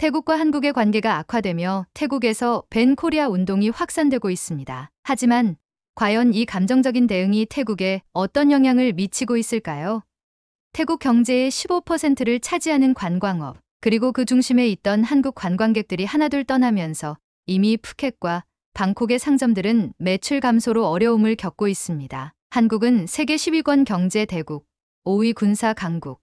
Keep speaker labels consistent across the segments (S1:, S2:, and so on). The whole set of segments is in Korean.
S1: 태국과 한국의 관계가 악화되며 태국에서 밴 코리아 운동이 확산되고 있습니다. 하지만 과연 이 감정적인 대응이 태국에 어떤 영향을 미치고 있을까요? 태국 경제의 15%를 차지하는 관광업, 그리고 그 중심에 있던 한국 관광객들이 하나둘 떠나면서 이미 푸켓과 방콕의 상점들은 매출 감소로 어려움을 겪고 있습니다. 한국은 세계 10위권 경제 대국, 5위 군사 강국,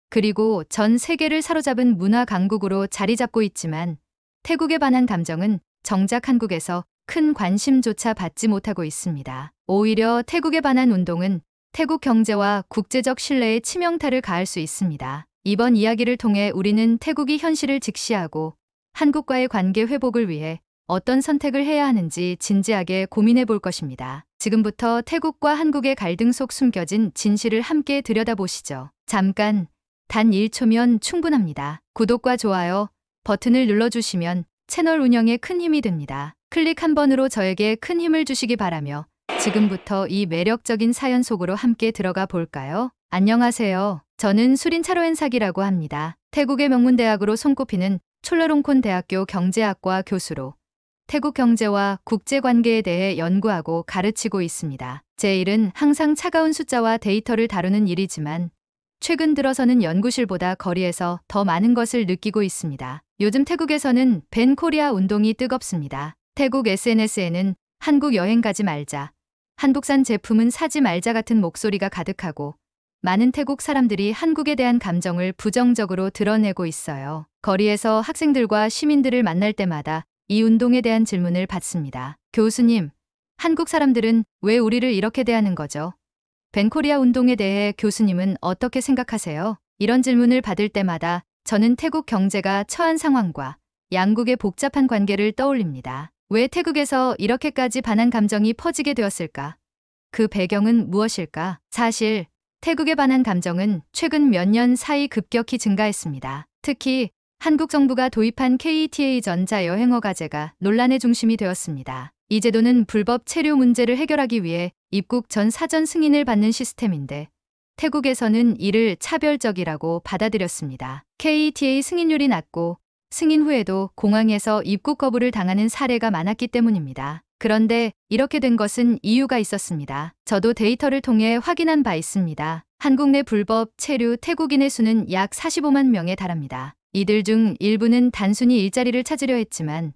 S1: 그리고 전 세계를 사로잡은 문화 강국으로 자리 잡고 있지만 태국에 반한 감정은 정작 한국에서 큰 관심조차 받지 못하고 있습니다. 오히려 태국에 반한 운동은 태국 경제와 국제적 신뢰에 치명타를 가할 수 있습니다. 이번 이야기를 통해 우리는 태국이 현실을 직시하고 한국과의 관계 회복을 위해 어떤 선택을 해야 하는지 진지하게 고민해 볼 것입니다. 지금부터 태국과 한국의 갈등 속 숨겨진 진실을 함께 들여다보시죠. 잠깐, 단 1초면 충분합니다. 구독과 좋아요 버튼을 눌러주시면 채널 운영에 큰 힘이 됩니다. 클릭 한 번으로 저에게 큰 힘을 주시기 바라며 지금부터 이 매력적인 사연 속으로 함께 들어가 볼까요? 안녕하세요. 저는 수린 차로엔삭이라고 합니다. 태국의 명문대학으로 손꼽히는 촐라롱콘 대학교 경제학과 교수로 태국 경제와 국제관계에 대해 연구하고 가르치고 있습니다. 제 일은 항상 차가운 숫자와 데이터를 다루는 일이지만 최근 들어서는 연구실보다 거리에서 더 많은 것을 느끼고 있습니다. 요즘 태국에서는 밴 코리아 운동이 뜨겁습니다. 태국 SNS에는 한국 여행 가지 말자, 한국산 제품은 사지 말자 같은 목소리가 가득하고 많은 태국 사람들이 한국에 대한 감정을 부정적으로 드러내고 있어요. 거리에서 학생들과 시민들을 만날 때마다 이 운동에 대한 질문을 받습니다. 교수님, 한국 사람들은 왜 우리를 이렇게 대하는 거죠? 밴 코리아 운동에 대해 교수님은 어떻게 생각하세요? 이런 질문을 받을 때마다 저는 태국 경제가 처한 상황과 양국의 복잡한 관계를 떠올립니다. 왜 태국에서 이렇게까지 반한 감정이 퍼지게 되었을까? 그 배경은 무엇일까? 사실 태국에 반한 감정은 최근 몇 년 사이 급격히 증가했습니다. 특히 한국 정부가 도입한 KETA 전자여행어 과제가 논란의 중심이 되었습니다. 이 제도는 불법 체류 문제를 해결하기 위해 입국 전 사전 승인을 받는 시스템인데 태국에서는 이를 차별적이라고 받아들였습니다. KETA 승인율이 낮고 승인 후에도 공항에서 입국 거부를 당하는 사례가 많았기 때문입니다. 그런데 이렇게 된 것은 이유가 있었습니다. 저도 데이터를 통해 확인한 바 있습니다. 한국 내 불법 체류 태국인의 수는 약 45만 명에 달합니다. 이들 중 일부는 단순히 일자리를 찾으려 했지만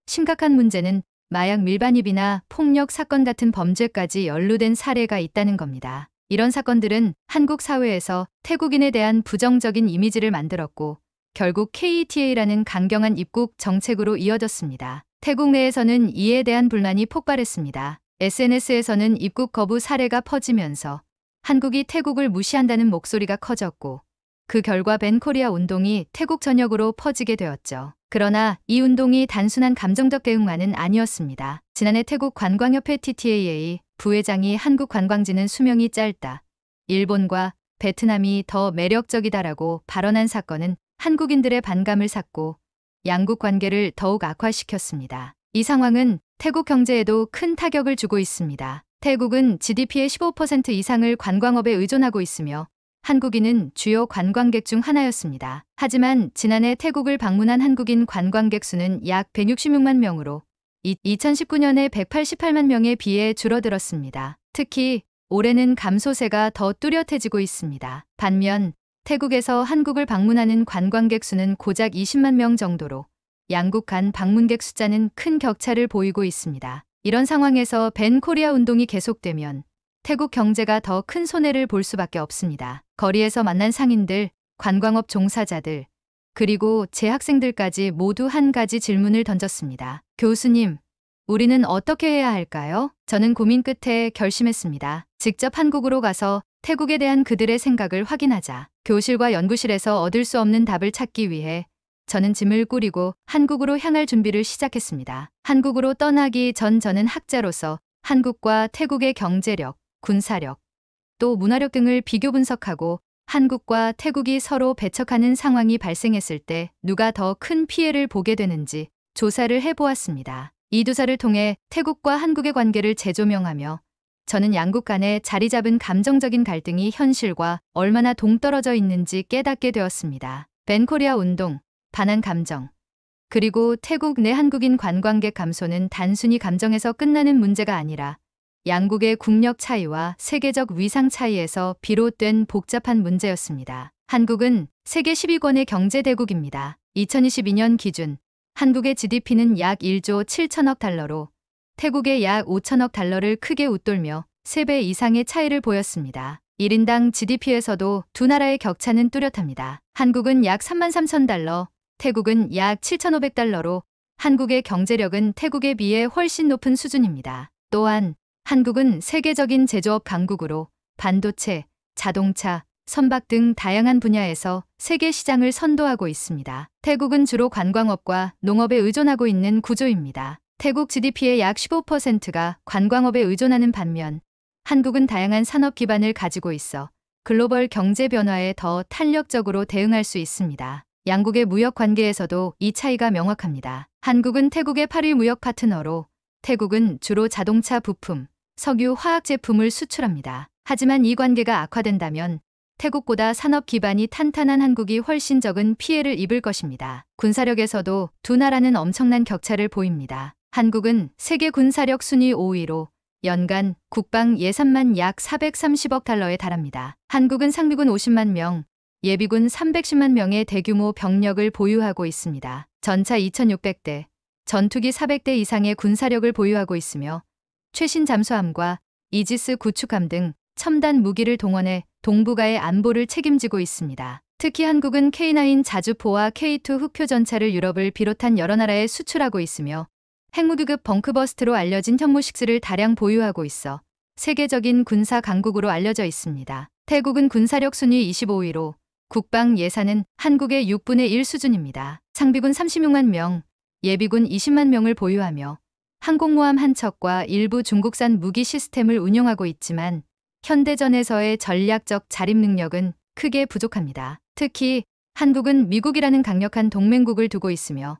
S1: 심각한 문제는 마약 밀반입이나 폭력 사건 같은 범죄까지 연루된 사례가 있다는 겁니다. 이런 사건들은 한국 사회에서 태국인에 대한 부정적인 이미지를 만들었고 결국 KETA라는 강경한 입국 정책으로 이어졌습니다. 태국 내에서는 이에 대한 분란이 폭발했습니다. SNS에서는 입국 거부 사례가 퍼지면서 한국이 태국을 무시한다는 목소리가 커졌고 그 결과 밴 코리아 운동이 태국 전역으로 퍼지게 되었죠. 그러나 이 운동이 단순한 감정적 대응만은 아니었습니다. 지난해 태국 관광협회 TTAA 부회장이 한국 관광지는 수명이 짧다, 일본과 베트남이 더 매력적이다라고 발언한 사건은 한국인들의 반감을 샀고 양국 관계를 더욱 악화시켰습니다. 이 상황은 태국 경제에도 큰 타격을 주고 있습니다. 태국은 GDP의 15% 이상을 관광업에 의존하고 있으며 한국인은 주요 관광객 중 하나였습니다. 하지만 지난해 태국을 방문한 한국인 관광객 수는 약 166만 명으로 2019년에 188만 명에 비해 줄어들었습니다. 특히 올해는 감소세가 더 뚜렷해지고 있습니다. 반면 태국에서 한국을 방문하는 관광객 수는 고작 20만 명 정도로 양국 간 방문객 숫자는 큰 격차를 보이고 있습니다. 이런 상황에서 밴 코리아 운동이 계속되면 태국 경제가 더 큰 손해를 볼 수밖에 없습니다. 거리에서 만난 상인들, 관광업 종사자들, 그리고 재학생들까지 모두 한 가지 질문을 던졌습니다. 교수님, 우리는 어떻게 해야 할까요? 저는 고민 끝에 결심했습니다. 직접 한국으로 가서 태국에 대한 그들의 생각을 확인하자. 교실과 연구실에서 얻을 수 없는 답을 찾기 위해 저는 짐을 꾸리고 한국으로 향할 준비를 시작했습니다. 한국으로 떠나기 전 저는 학자로서 한국과 태국의 경제력, 군사력, 또 문화력 등을 비교 분석하고 한국과 태국이 서로 배척하는 상황이 발생했을 때 누가 더 큰 피해를 보게 되는지 조사를 해보았습니다. 이 조사를 통해 태국과 한국의 관계를 재조명하며 저는 양국 간에 자리 잡은 감정적인 갈등이 현실과 얼마나 동떨어져 있는지 깨닫게 되었습니다. 밴 코리아 운동, 반한 감정, 그리고 태국 내 한국인 관광객 감소는 단순히 감정에서 끝나는 문제가 아니라 양국의 국력 차이와 세계적 위상 차이에서 비롯된 복잡한 문제였습니다. 한국은 세계 10위권의 경제 대국입니다. 2022년 기준 한국의 GDP는 약 1조 7천억 달러로 태국의 약 5천억 달러를 크게 웃돌며 3배 이상의 차이를 보였습니다. 1인당 GDP에서도 두 나라의 격차는 뚜렷합니다. 한국은 약 33,000달러, 태국은 약 7,500달러로 한국의 경제력은 태국에 비해 훨씬 높은 수준입니다. 또한 한국은 세계적인 제조업 강국으로 반도체, 자동차, 선박 등 다양한 분야에서 세계 시장을 선도하고 있습니다. 태국은 주로 관광업과 농업에 의존하고 있는 구조입니다. 태국 GDP의 약 15%가 관광업에 의존하는 반면 한국은 다양한 산업 기반을 가지고 있어 글로벌 경제 변화에 더 탄력적으로 대응할 수 있습니다. 양국의 무역 관계에서도 이 차이가 명확합니다. 한국은 태국의 8위 무역 파트너로 태국은 주로 자동차 부품, 석유, 화학 제품을 수출합니다. 하지만 이 관계가 악화된다면 태국보다 산업 기반이 탄탄한 한국이 훨씬 적은 피해를 입을 것입니다. 군사력에서도 두 나라는 엄청난 격차를 보입니다. 한국은 세계 군사력 순위 5위로 연간 국방 예산만 약 430억 달러에 달합니다. 한국은 상비군 50만 명, 예비군 310만 명의 대규모 병력을 보유하고 있습니다. 전차 2,600대, 전투기 400대 이상의 군사력을 보유하고 있으며 최신 잠수함과 이지스 구축함 등 첨단 무기를 동원해 동북아의 안보를 책임지고 있습니다. 특히 한국은 K9 자주포와 K2 흑표 전차를 유럽을 비롯한 여러 나라에 수출하고 있으며 핵무기급 벙크버스트로 알려진 현무6를 다량 보유하고 있어 세계적인 군사 강국으로 알려져 있습니다. 태국은 군사력 순위 25위로 국방 예산은 한국의 6분의 1 수준입니다. 상비군 36만 명, 예비군 20만 명을 보유하며 항공모함 한 척과 일부 중국산 무기 시스템을 운용하고 있지만 현대전에서의 전략적 자립 능력은 크게 부족합니다. 특히 한국은 미국이라는 강력한 동맹국을 두고 있으며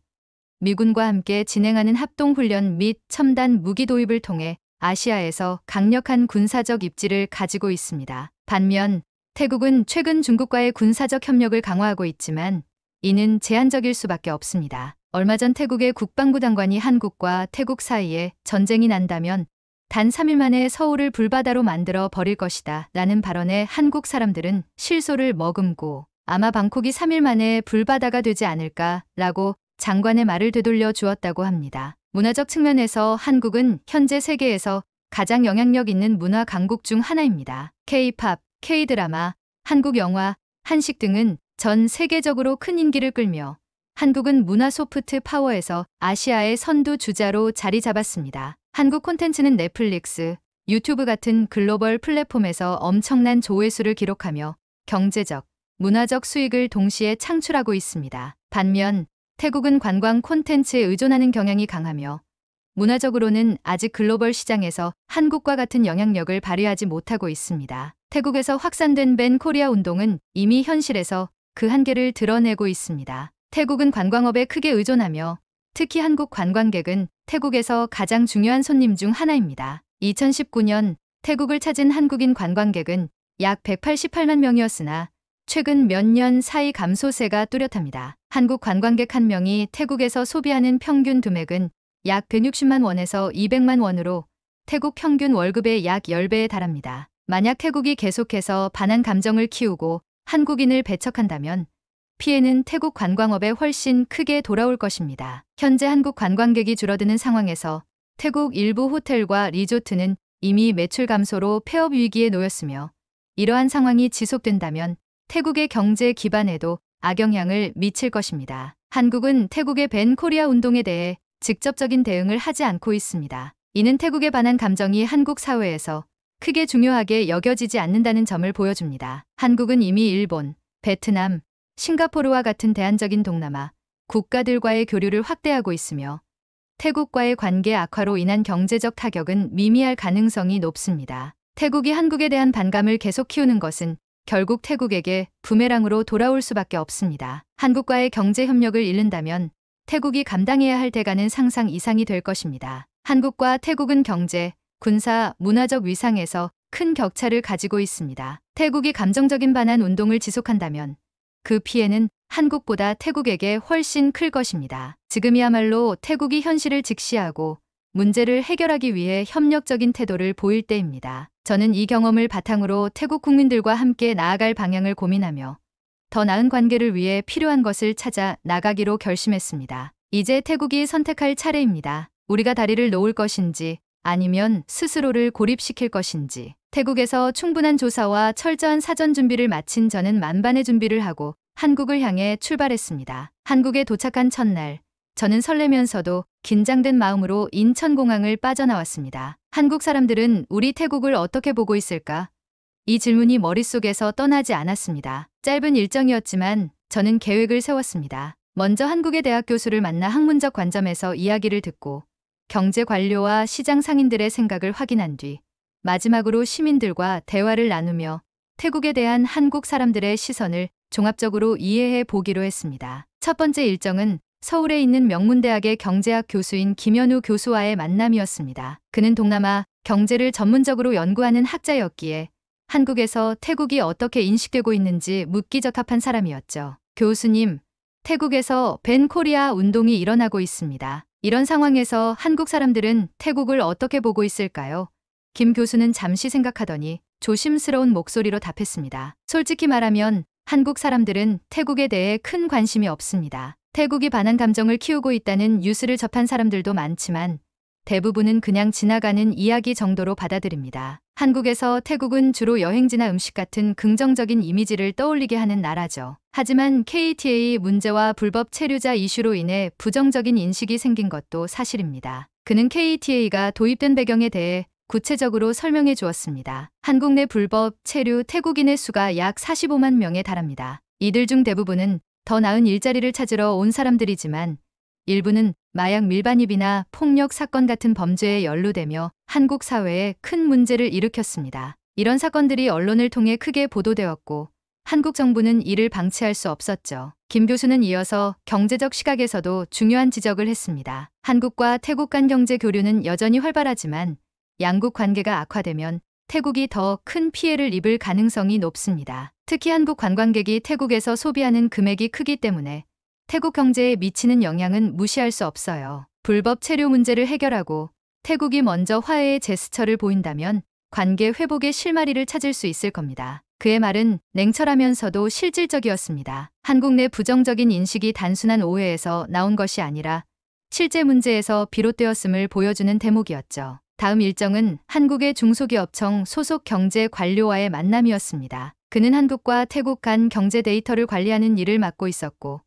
S1: 미군과 함께 진행하는 합동훈련 및 첨단 무기 도입을 통해 아시아에서 강력한 군사적 입지를 가지고 있습니다. 반면 태국은 최근 중국과의 군사적 협력을 강화하고 있지만 이는 제한적일 수밖에 없습니다. 얼마 전 태국의 국방부 장관이 한국과 태국 사이에 전쟁이 난다면 단 3일 만에 서울을 불바다로 만들어 버릴 것이다 라는 발언에 한국 사람들은 실소를 머금고 아마 방콕이 3일 만에 불바다가 되지 않을까 라고 장관의 말을 되돌려 주었다고 합니다. 문화적 측면에서 한국은 현재 세계에서 가장 영향력 있는 문화 강국 중 하나입니다. K-팝, K-드라마, 한국 영화, 한식 등은 전 세계적으로 큰 인기를 끌며 한국은 문화 소프트 파워에서 아시아의 선두 주자로 자리 잡았습니다. 한국 콘텐츠는 넷플릭스, 유튜브 같은 글로벌 플랫폼에서 엄청난 조회수를 기록하며 경제적, 문화적 수익을 동시에 창출하고 있습니다. 반면 태국은 관광 콘텐츠에 의존하는 경향이 강하며 문화적으로는 아직 글로벌 시장에서 한국과 같은 영향력을 발휘하지 못하고 있습니다. 태국에서 확산된 밴 코리아 운동은 이미 현실에서 그 한계를 드러내고 있습니다. 태국은 관광업에 크게 의존하며 특히 한국 관광객은 태국에서 가장 중요한 손님 중 하나입니다. 2019년 태국을 찾은 한국인 관광객은 약 188만 명이었으나 최근 몇 년 사이 감소세가 뚜렷합니다. 한국 관광객 한 명이 태국에서 소비하는 평균 금액은 약 160만 원에서 200만 원으로 태국 평균 월급의 약 10배에 달합니다. 만약 태국이 계속해서 반한 감정을 키우고 한국인을 배척한다면 피해는 태국 관광업에 훨씬 크게 돌아올 것입니다. 현재 한국 관광객이 줄어드는 상황에서 태국 일부 호텔과 리조트는 이미 매출 감소로 폐업 위기에 놓였으며 이러한 상황이 지속된다면 태국의 경제 기반에도 악영향을 미칠 것입니다. 한국은 태국의 밴 코리아 운동에 대해 직접적인 대응을 하지 않고 있습니다. 이는 태국에 반한 감정이 한국 사회에서 크게 중요하게 여겨지지 않는다는 점을 보여줍니다. 한국은 이미 일본, 베트남, 싱가포르와 같은 대안적인 동남아 국가들과의 교류를 확대하고 있으며 태국과의 관계 악화로 인한 경제적 타격은 미미할 가능성이 높습니다. 태국이 한국에 대한 반감을 계속 키우는 것은 결국 태국에게 부메랑으로 돌아올 수밖에 없습니다. 한국과의 경제 협력을 잃는다면 태국이 감당해야 할 대가는 상상 이상이 될 것입니다. 한국과 태국은 경제, 군사, 문화적 위상에서 큰 격차를 가지고 있습니다. 태국이 감정적인 반한 운동을 지속한다면 그 피해는 한국보다 태국에게 훨씬 클 것입니다. 지금이야말로 태국이 현실을 직시하고 문제를 해결하기 위해 협력적인 태도를 보일 때입니다. 저는 이 경험을 바탕으로 태국 국민들과 함께 나아갈 방향을 고민하며 더 나은 관계를 위해 필요한 것을 찾아 나가기로 결심했습니다. 이제 태국이 선택할 차례입니다. 우리가 다리를 놓을 것인지 아니면 스스로를 고립시킬 것인지. 태국에서 충분한 조사와 철저한 사전 준비를 마친 저는 만반의 준비를 하고 한국을 향해 출발했습니다. 한국에 도착한 첫날, 저는 설레면서도 긴장된 마음으로 인천공항을 빠져나왔습니다. 한국 사람들은 우리 태국을 어떻게 보고 있을까? 이 질문이 머릿속에서 떠나지 않았습니다. 짧은 일정이었지만 저는 계획을 세웠습니다. 먼저 한국의 대학 교수를 만나 학문적 관점에서 이야기를 듣고 경제 관료와 시장 상인들의 생각을 확인한 뒤 마지막으로 시민들과 대화를 나누며 태국에 대한 한국 사람들의 시선을 종합적으로 이해해 보기로 했습니다. 첫 번째 일정은 서울에 있는 명문대학의 경제학 교수인 김현우 교수와의 만남이었습니다. 그는 동남아 경제를 전문적으로 연구하는 학자였기에 한국에서 태국이 어떻게 인식되고 있는지 묻기 적합한 사람이었죠. 교수님, 태국에서 벤 코리아 운동이 일어나고 있습니다. 이런 상황에서 한국 사람들은 태국을 어떻게 보고 있을까요? 김 교수는 잠시 생각하더니 조심스러운 목소리로 답했습니다. 솔직히 말하면 한국 사람들은 태국에 대해 큰 관심이 없습니다. 태국이 반한 감정을 키우고 있다는 뉴스를 접한 사람들도 많지만 대부분은 그냥 지나가는 이야기 정도로 받아들입니다. 한국에서 태국은 주로 여행지나 음식 같은 긍정적인 이미지를 떠올리게 하는 나라죠. 하지만 KTA 문제와 불법 체류자 이슈로 인해 부정적인 인식이 생긴 것도 사실입니다. 그는 KTA가 도입된 배경에 대해 구체적으로 설명해 주었습니다. 한국 내 불법 체류 태국인의 수가 약 45만 명에 달합니다. 이들 중 대부분은 더 나은 일자리를 찾으러 온 사람들이지만 일부는 마약 밀반입이나 폭력 사건 같은 범죄에 연루되며 한국 사회에 큰 문제를 일으켰습니다. 이런 사건들이 언론을 통해 크게 보도되었고 한국 정부는 이를 방치할 수 없었죠. 김 교수는 이어서 경제적 시각에서도 중요한 지적을 했습니다. 한국과 태국 간 경제 교류는 여전히 활발하지만 양국 관계가 악화되면 태국이 더 큰 피해를 입을 가능성이 높습니다. 특히 한국 관광객이 태국에서 소비하는 금액이 크기 때문에 태국 경제에 미치는 영향은 무시할 수 없어요. 불법 체류 문제를 해결하고 태국이 먼저 화해의 제스처를 보인다면 관계 회복의 실마리를 찾을 수 있을 겁니다. 그의 말은 냉철하면서도 실질적이었습니다. 한국 내 부정적인 인식이 단순한 오해에서 나온 것이 아니라 실제 문제에서 비롯되었음을 보여주는 대목이었죠. 다음 일정은 한국의 중소기업청 소속 경제 관료와의 만남이었습니다. 그는 한국과 태국 간 경제 데이터를 관리하는 일을 맡고 있었고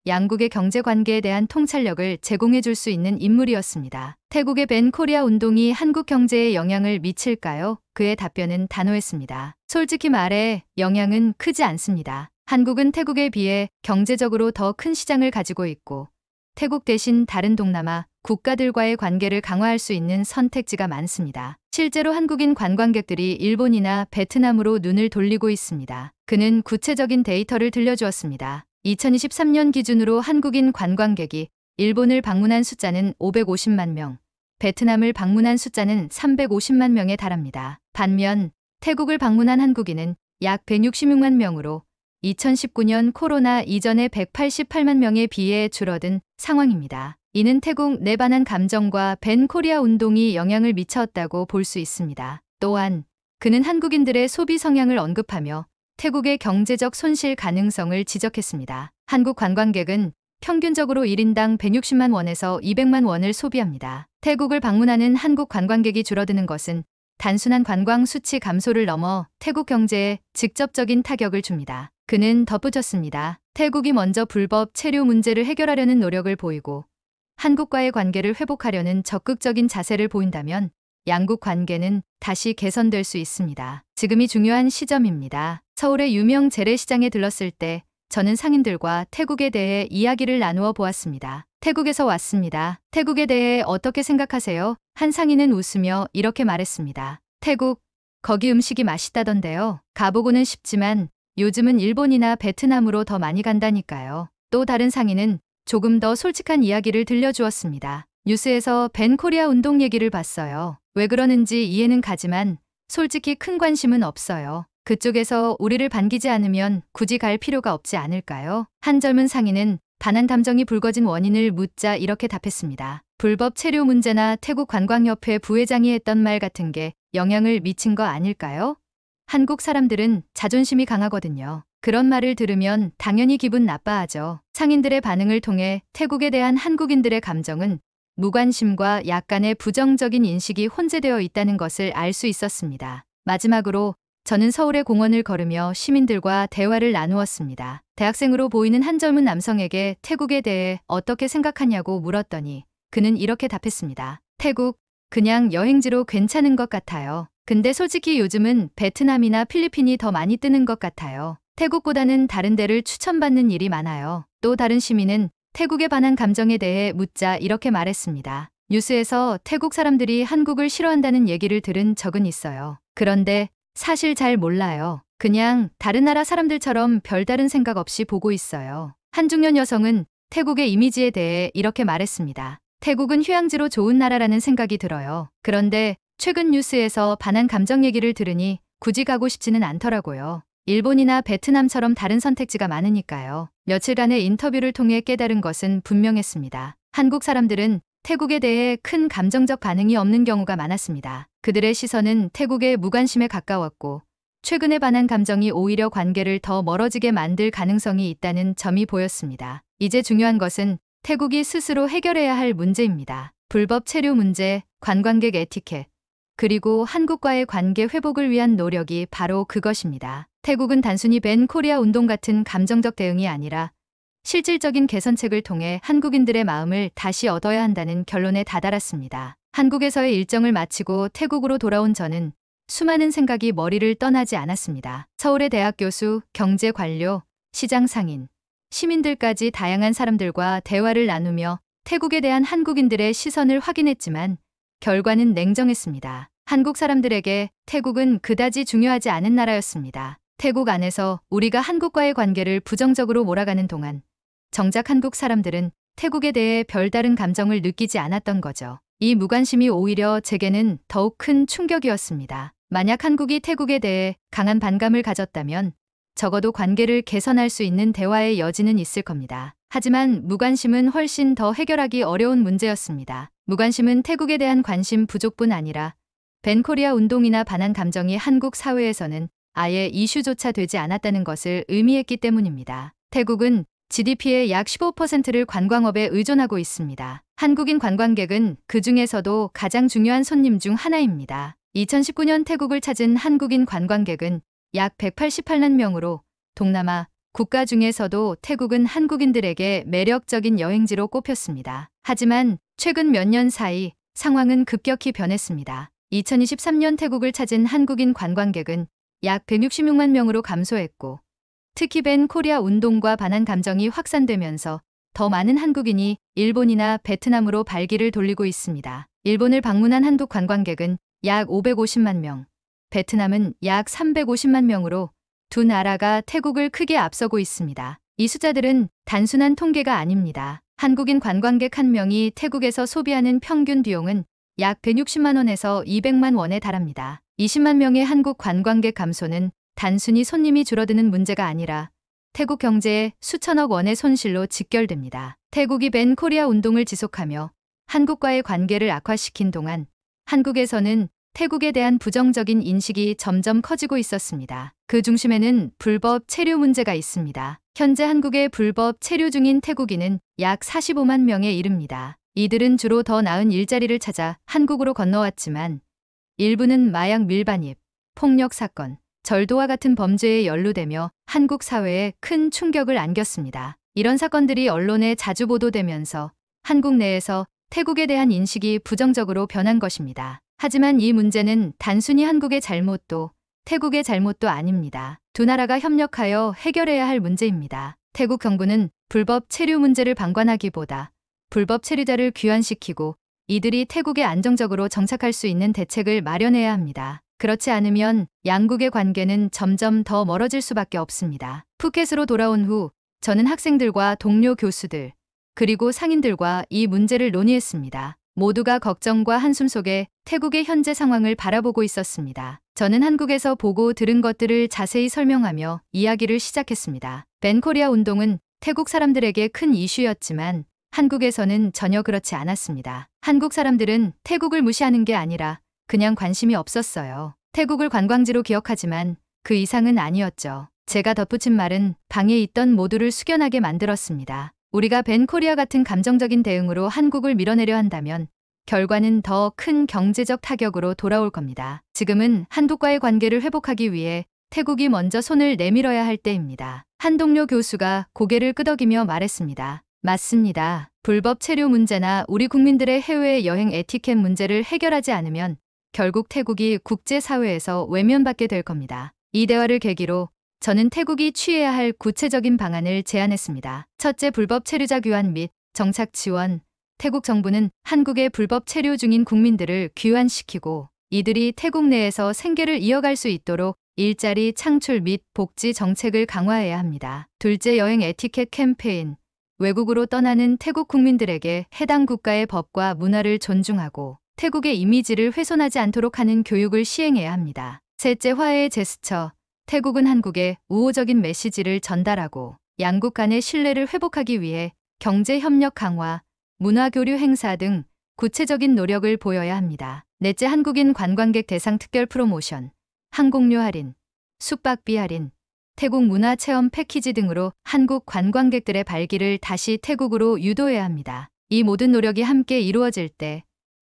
S1: 양국의 경제 관계에 대한 통찰력을 제공해 줄 수 있는 인물이었습니다. 태국의 벤 코리아 운동이 한국 경제에 영향을 미칠까요? 그의 답변은 단호했습니다. 솔직히 말해 영향은 크지 않습니다. 한국은 태국에 비해 경제적으로 더 큰 시장을 가지고 있고 태국 대신 다른 동남아 국가들과의 관계를 강화할 수 있는 선택지가 많습니다. 실제로 한국인 관광객들이 일본이나 베트남으로 눈을 돌리고 있습니다. 그는 구체적인 데이터를 들려주었습니다. 2023년 기준으로 한국인 관광객이 일본을 방문한 숫자는 550만 명, 베트남을 방문한 숫자는 350만 명에 달합니다. 반면 태국을 방문한 한국인은 약 166만 명으로 2019년 코로나 이전의 188만 명에 비해 줄어든 상황입니다. 이는 태국 내 반한 감정과 벤 코리아 운동이 영향을 미쳤다고 볼 수 있습니다. 또한 그는 한국인들의 소비 성향을 언급하며 태국의 경제적 손실 가능성을 지적했습니다. 한국 관광객은 평균적으로 1인당 160만 원에서 200만 원을 소비합니다. 태국을 방문하는 한국 관광객이 줄어드는 것은 단순한 관광 수치 감소를 넘어 태국 경제에 직접적인 타격을 줍니다. 그는 덧붙였습니다. 태국이 먼저 불법 체류 문제를 해결하려는 노력을 보이고 한국과의 관계를 회복하려는 적극적인 자세를 보인다면 양국 관계는 다시 개선될 수 있습니다. 지금이 중요한 시점입니다. 서울의 유명 재래시장에 들렀을 때 저는 상인들과 태국에 대해 이야기를 나누어 보았습니다. 태국에서 왔습니다. 태국에 대해 어떻게 생각하세요? 한 상인은 웃으며 이렇게 말했습니다. 태국, 거기 음식이 맛있다던데요. 가보고는 싶지만 요즘은 일본이나 베트남으로 더 많이 간다니까요. 또 다른 상인은 조금 더 솔직한 이야기를 들려주었습니다. 뉴스에서 벤 코리아 운동 얘기를 봤어요. 왜 그러는지 이해는 가지만 솔직히 큰 관심은 없어요. 그쪽에서 우리를 반기지 않으면 굳이 갈 필요가 없지 않을까요? 한 젊은 상인은 반한 감정이 불거진 원인을 묻자 이렇게 답했습니다. 불법 체류 문제나 태국 관광협회 부회장이 했던 말 같은 게 영향을 미친 거 아닐까요? 한국 사람들은 자존심이 강하거든요. 그런 말을 들으면 당연히 기분 나빠하죠. 상인들의 반응을 통해 태국에 대한 한국인들의 감정은 무관심과 약간의 부정적인 인식이 혼재되어 있다는 것을 알 수 있었습니다. 마지막으로 저는 서울의 공원을 걸으며 시민들과 대화를 나누었습니다. 대학생으로 보이는 한 젊은 남성에게 태국에 대해 어떻게 생각하냐고 물었더니 그는 이렇게 답했습니다. 태국, 그냥 여행지로 괜찮은 것 같아요. 근데 솔직히 요즘은 베트남이나 필리핀이 더 많이 뜨는 것 같아요. 태국보다는 다른 데를 추천받는 일이 많아요. 또 다른 시민은 태국에 반한 감정에 대해 묻자 이렇게 말했습니다. 뉴스에서 태국 사람들이 한국을 싫어한다는 얘기를 들은 적은 있어요. 그런데 사실 잘 몰라요. 그냥 다른 나라 사람들처럼 별다른 생각 없이 보고 있어요. 한 중년 여성은 태국의 이미지에 대해 이렇게 말했습니다. 태국은 휴양지로 좋은 나라라는 생각이 들어요. 그런데 최근 뉴스에서 반한 감정 얘기를 들으니 굳이 가고 싶지는 않더라고요. 일본이나 베트남처럼 다른 선택지가 많으니까요. 며칠간의 인터뷰를 통해 깨달은 것은 분명했습니다. 한국 사람들은 태국에 대해 큰 감정적 반응이 없는 경우가 많았습니다. 그들의 시선은 태국의 무관심에 가까웠고 최근에 반한 감정이 오히려 관계를 더 멀어지게 만들 가능성이 있다는 점이 보였습니다. 이제 중요한 것은 태국이 스스로 해결해야 할 문제입니다. 불법 체류 문제, 관광객 에티켓, 그리고 한국과의 관계 회복을 위한 노력이 바로 그것입니다. 태국은 단순히 밴 코리아 운동 같은 감정적 대응이 아니라 실질적인 개선책을 통해 한국인들의 마음을 다시 얻어야 한다는 결론에 다다랐습니다. 한국에서의 일정을 마치고 태국으로 돌아온 저는 수많은 생각이 머리를 떠나지 않았습니다. 서울의 대학 교수, 경제 관료, 시장 상인, 시민들까지 다양한 사람들과 대화를 나누며 태국에 대한 한국인들의 시선을 확인했지만 결과는 냉정했습니다. 한국 사람들에게 태국은 그다지 중요하지 않은 나라였습니다. 태국 안에서 우리가 한국과의 관계를 부정적으로 몰아가는 동안 정작 한국 사람들은 태국에 대해 별다른 감정을 느끼지 않았던 거죠. 이 무관심이 오히려 제게는 더욱 큰 충격이었습니다. 만약 한국이 태국에 대해 강한 반감을 가졌다면 적어도 관계를 개선할 수 있는 대화의 여지는 있을 겁니다. 하지만 무관심은 훨씬 더 해결하기 어려운 문제였습니다. 무관심은 태국에 대한 관심 부족뿐 아니라 밴 코리아 운동이나 반한 감정이 한국 사회에서는 아예 이슈조차 되지 않았다는 것을 의미했기 때문입니다. 태국은 GDP의 약 15%를 관광업에 의존하고 있습니다. 한국인 관광객은 그 중에서도 가장 중요한 손님 중 하나입니다. 2019년 태국을 찾은 한국인 관광객은 약 188만 명으로 동남아 국가 중에서도 태국은 한국인들에게 매력적인 여행지로 꼽혔습니다. 하지만 최근 몇 년 사이 상황은 급격히 변했습니다. 2023년 태국을 찾은 한국인 관광객은 약 166만 명으로 감소했고 특히 밴 코리아 운동과 반한 감정이 확산되면서 더 많은 한국인이 일본이나 베트남으로 발길을 돌리고 있습니다. 일본을 방문한 한국 관광객은 약 550만 명, 베트남은 약 350만 명으로 두 나라가 태국을 크게 앞서고 있습니다. 이 숫자들은 단순한 통계가 아닙니다. 한국인 관광객 한 명이 태국에서 소비하는 평균 비용은 약 160만 원에서 200만 원에 달합니다. 20만 명의 한국 관광객 감소는 단순히 손님이 줄어드는 문제가 아니라 태국 경제에 수천억 원의 손실로 직결됩니다. 태국이 밴 코리아 운동을 지속하며 한국과의 관계를 악화시킨 동안 한국에서는 태국에 대한 부정적인 인식이 점점 커지고 있었습니다. 그 중심에는 불법 체류 문제가 있습니다. 현재 한국에 불법 체류 중인 태국인은 약 45만 명에 이릅니다. 이들은 주로 더 나은 일자리를 찾아 한국으로 건너왔지만 일부는 마약 밀반입, 폭력 사건, 절도와 같은 범죄에 연루되며 한국 사회에 큰 충격을 안겼습니다. 이런 사건들이 언론에 자주 보도되면서 한국 내에서 태국에 대한 인식이 부정적으로 변한 것입니다. 하지만 이 문제는 단순히 한국의 잘못도 태국의 잘못도 아닙니다. 두 나라가 협력하여 해결해야 할 문제입니다. 태국 정부는 불법 체류 문제를 방관하기보다 불법 체류자를 귀환시키고 이들이 태국에 안정적으로 정착할 수 있는 대책을 마련해야 합니다. 그렇지 않으면 양국의 관계는 점점 더 멀어질 수밖에 없습니다. 푸켓으로 돌아온 후 저는 학생들과 동료 교수들 그리고 상인들과 이 문제를 논의했습니다. 모두가 걱정과 한숨 속에 태국의 현재 상황을 바라보고 있었습니다. 저는 한국에서 보고 들은 것들을 자세히 설명하며 이야기를 시작했습니다. 벤코리아 운동은 태국 사람들에게 큰 이슈였지만 한국에서는 전혀 그렇지 않았습니다. 한국 사람들은 태국을 무시하는 게 아니라 그냥 관심이 없었어요. 태국을 관광지로 기억하지만 그 이상은 아니었죠. 제가 덧붙인 말은 방에 있던 모두를 숙연하게 만들었습니다. 우리가 벤코리아 같은 감정적인 대응으로 한국을 밀어내려 한다면 결과는 더 큰 경제적 타격으로 돌아올 겁니다. 지금은 한국과의 관계를 회복하기 위해 태국이 먼저 손을 내밀어야 할 때입니다. 한 동료 교수가 고개를 끄덕이며 말했습니다. 맞습니다. 불법 체류 문제나 우리 국민들의 해외 여행 에티켓 문제를 해결하지 않으면 결국 태국이 국제사회에서 외면받게 될 겁니다. 이 대화를 계기로 저는 태국이 취해야 할 구체적인 방안을 제안했습니다. 첫째, 불법 체류자 귀환 및 정착 지원. 태국 정부는 한국에 불법 체류 중인 국민들을 귀환시키고 이들이 태국 내에서 생계를 이어갈 수 있도록 일자리 창출 및 복지 정책을 강화해야 합니다. 둘째, 여행 에티켓 캠페인. 외국으로 떠나는 태국 국민들에게 해당 국가의 법과 문화를 존중하고 태국의 이미지를 훼손하지 않도록 하는 교육을 시행해야 합니다. 셋째, 화해의 제스처. 태국은 한국에 우호적인 메시지를 전달하고 양국 간의 신뢰를 회복하기 위해 경제협력 강화, 문화교류 행사 등 구체적인 노력을 보여야 합니다. 넷째, 한국인 관광객 대상 특별 프로모션, 항공료 할인, 숙박비 할인, 태국 문화체험 패키지 등으로 한국 관광객들의 발길을 다시 태국으로 유도해야 합니다. 이 모든 노력이 함께 이루어질 때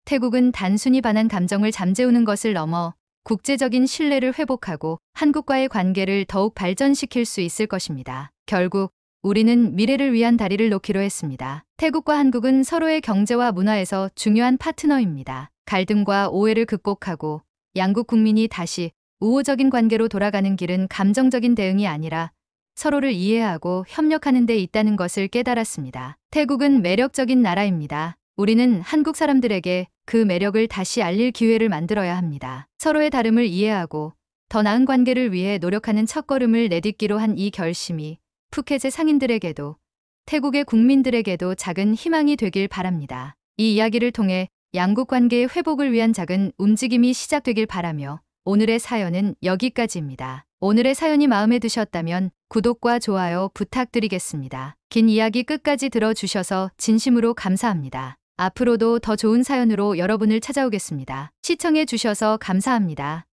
S1: 태국은 단순히 반한 감정을 잠재우는 것을 넘어 국제적인 신뢰를 회복하고 한국과의 관계를 더욱 발전시킬 수 있을 것입니다. 결국 우리는 미래를 위한 다리를 놓기로 했습니다. 태국과 한국은 서로의 경제와 문화에서 중요한 파트너입니다. 갈등과 오해를 극복하고 양국 국민이 다시 우호적인 관계로 돌아가는 길은 감정적인 대응이 아니라 서로를 이해하고 협력하는 데 있다는 것을 깨달았습니다. 태국은 매력적인 나라입니다. 우리는 한국 사람들에게 그 매력을 다시 알릴 기회를 만들어야 합니다. 서로의 다름을 이해하고 더 나은 관계를 위해 노력하는 첫걸음을 내딛기로 한 이 결심이 푸켓의 상인들에게도 태국의 국민들에게도 작은 희망이 되길 바랍니다. 이 이야기를 통해 양국 관계의 회복을 위한 작은 움직임이 시작되길 바라며 오늘의 사연은 여기까지입니다. 오늘의 사연이 마음에 드셨다면 구독과 좋아요 부탁드리겠습니다. 긴 이야기 끝까지 들어주셔서 진심으로 감사합니다. 앞으로도 더 좋은 사연으로 여러분을 찾아오겠습니다. 시청해 주셔서 감사합니다.